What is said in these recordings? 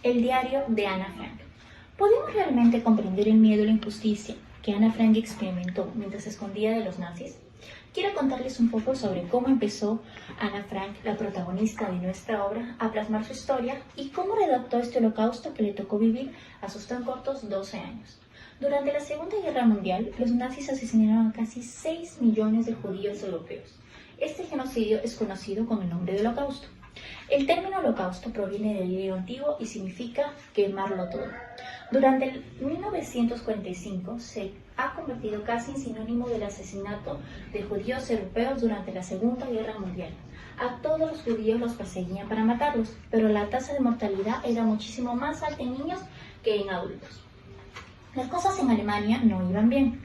El diario de Ana Frank. ¿Podemos realmente comprender el miedo y la injusticia que Ana Frank experimentó mientras se escondía de los nazis? Quiero contarles un poco sobre cómo empezó Ana Frank, la protagonista de nuestra obra, a plasmar su historia y cómo redactó este holocausto que le tocó vivir a sus tan cortos 12 años. Durante la Segunda Guerra Mundial, los nazis asesinaron a casi 6 millones de judíos europeos. Este genocidio es conocido con el nombre de holocausto. El término holocausto proviene del griego antiguo y significa quemarlo todo. Durante el 1945 se ha convertido casi en sinónimo del asesinato de judíos europeos durante la Segunda Guerra Mundial. A todos los judíos los perseguían para matarlos, pero la tasa de mortalidad era muchísimo más alta en niños que en adultos. Las cosas en Alemania no iban bien.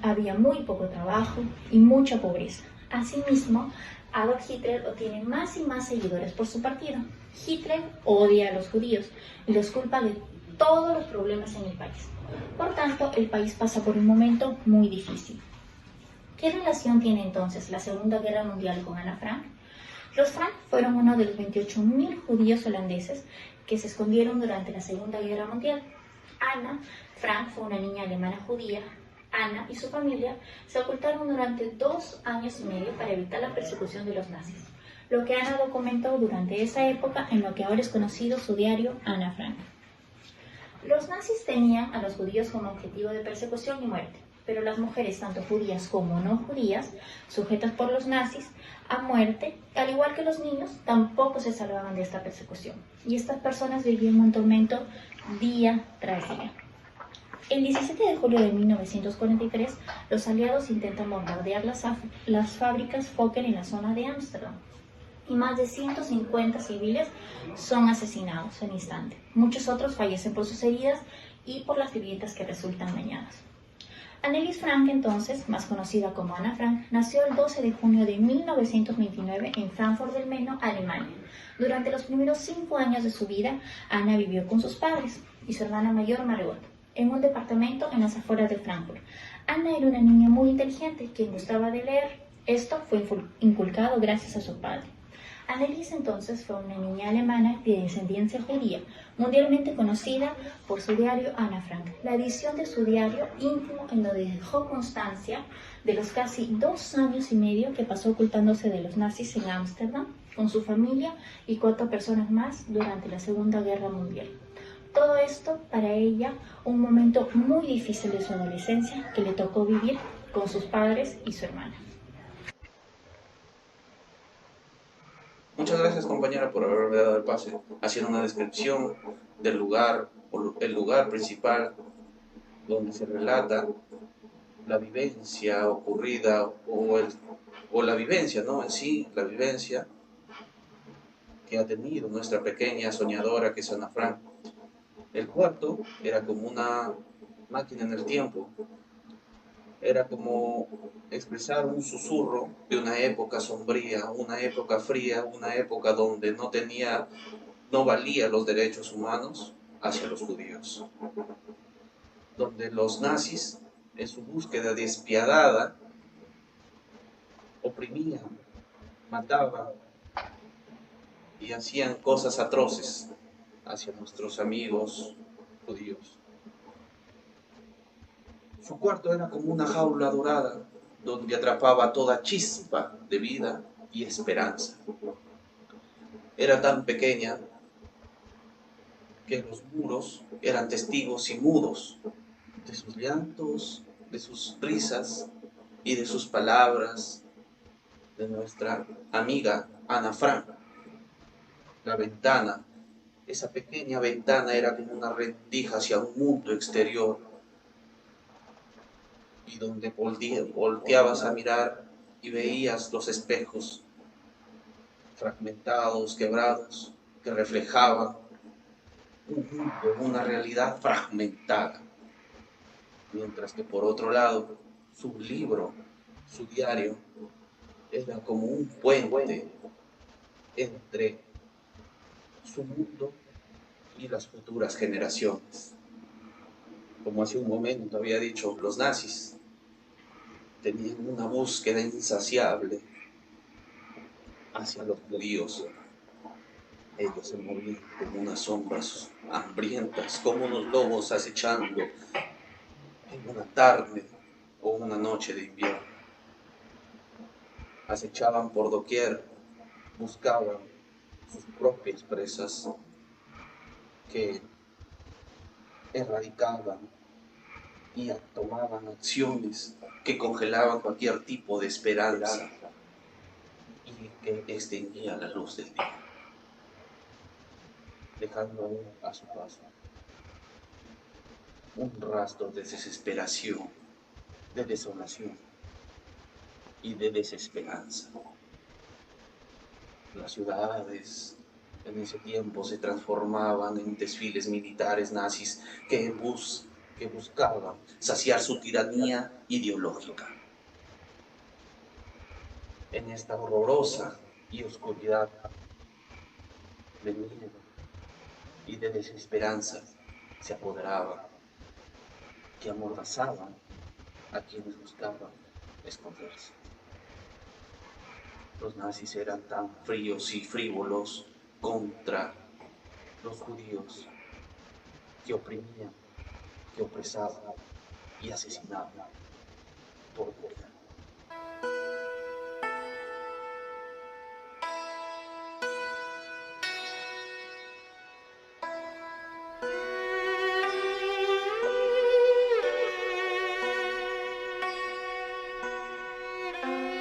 Había muy poco trabajo y mucha pobreza. Asimismo, Adolf Hitler obtiene más y más seguidores por su partido. Hitler odia a los judíos y los culpa de todos los problemas en el país. Por tanto, el país pasa por un momento muy difícil. ¿Qué relación tiene entonces la Segunda Guerra Mundial con Ana Frank? Los Frank fueron uno de los 28.000 judíos holandeses que se escondieron durante la Segunda Guerra Mundial. Ana Frank fue una niña alemana judía. Ana y su familia se ocultaron durante 2 años y medio para evitar la persecución de los nazis, lo que Ana documentó durante esa época en lo que ahora es conocido su diario Ana Frank. Los nazis tenían a los judíos como objetivo de persecución y muerte, pero las mujeres, tanto judías como no judías, sujetas por los nazis a muerte, al igual que los niños, tampoco se salvaban de esta persecución, y estas personas vivían un tormento día tras día. El 17 de julio de 1943, los aliados intentan bombardear las fábricas Fokker en la zona de Ámsterdam y más de 150 civiles son asesinados en instante. Muchos otros fallecen por sus heridas y por las viviendas que resultan dañadas. Annelies Frank, entonces, más conocida como Ana Frank, nació el 12 de junio de 1929 en Frankfurt del Meno, Alemania. Durante los primeros 5 años de su vida, Ana vivió con sus padres y su hermana mayor, Margot, en un departamento en las afueras de Frankfurt. Ana era una niña muy inteligente, quien gustaba de leer. Esto fue inculcado gracias a su padre. Annelies entonces fue una niña alemana de descendencia judía, mundialmente conocida por su diario Ana Frank, la edición de su diario íntimo en donde dejó constancia de los casi 2 años y medio que pasó ocultándose de los nazis en Ámsterdam con su familia y 4 personas más durante la Segunda Guerra Mundial. Todo esto para ella un momento muy difícil de su adolescencia que le tocó vivir con sus padres y su hermana. Muchas gracias, compañera, por haberme dado el pase, haciendo una descripción del lugar, o el lugar principal donde se relata la vivencia ocurrida o la vivencia, ¿no? En sí, la vivencia que ha tenido nuestra pequeña soñadora que es Ana Frank. El cuarto era como una máquina en el tiempo, era como expresar un susurro de una época sombría, una época fría, una época donde no valía los derechos humanos hacia los judíos, donde los nazis, en su búsqueda despiadada, oprimían, mataban y hacían cosas atroces hacia nuestros amigos judíos. Su cuarto era como una jaula dorada donde atrapaba toda chispa de vida y esperanza. Era tan pequeña que los muros eran testigos y mudos de sus llantos, de sus risas y de sus palabras de nuestra amiga Ana Frank. La ventana, esa pequeña ventana era como una rendija hacia un mundo exterior y donde volteabas a mirar y veías los espejos fragmentados, quebrados, que reflejaban un mundo, una realidad fragmentada. Mientras que por otro lado, su libro, su diario, era como un puente entre su mundo y las futuras generaciones. Como hace un momento había dicho, los nazis tenían una búsqueda insaciable hacia los judíos. Ellos se movían como unas sombras hambrientas, como unos lobos acechando en una tarde o una noche de invierno. Acechaban por doquier, buscaban sus propias presas que erradicaban y tomaban acciones que congelaban cualquier tipo de esperanza y que extinguía la luz del día, dejando aún a su paso un rastro de desesperación, de desolación y de desesperanza. Las ciudades en ese tiempo se transformaban en desfiles militares nazis que buscaban saciar su tiranía ideológica. En esta horrorosa y oscuridad de miedo y de desesperanza se apoderaba, que amordazaban a quienes buscaban esconderse. Los nazis eran tan fríos y frívolos contra los judíos que oprimían, que opresaban y asesinaban por doquier.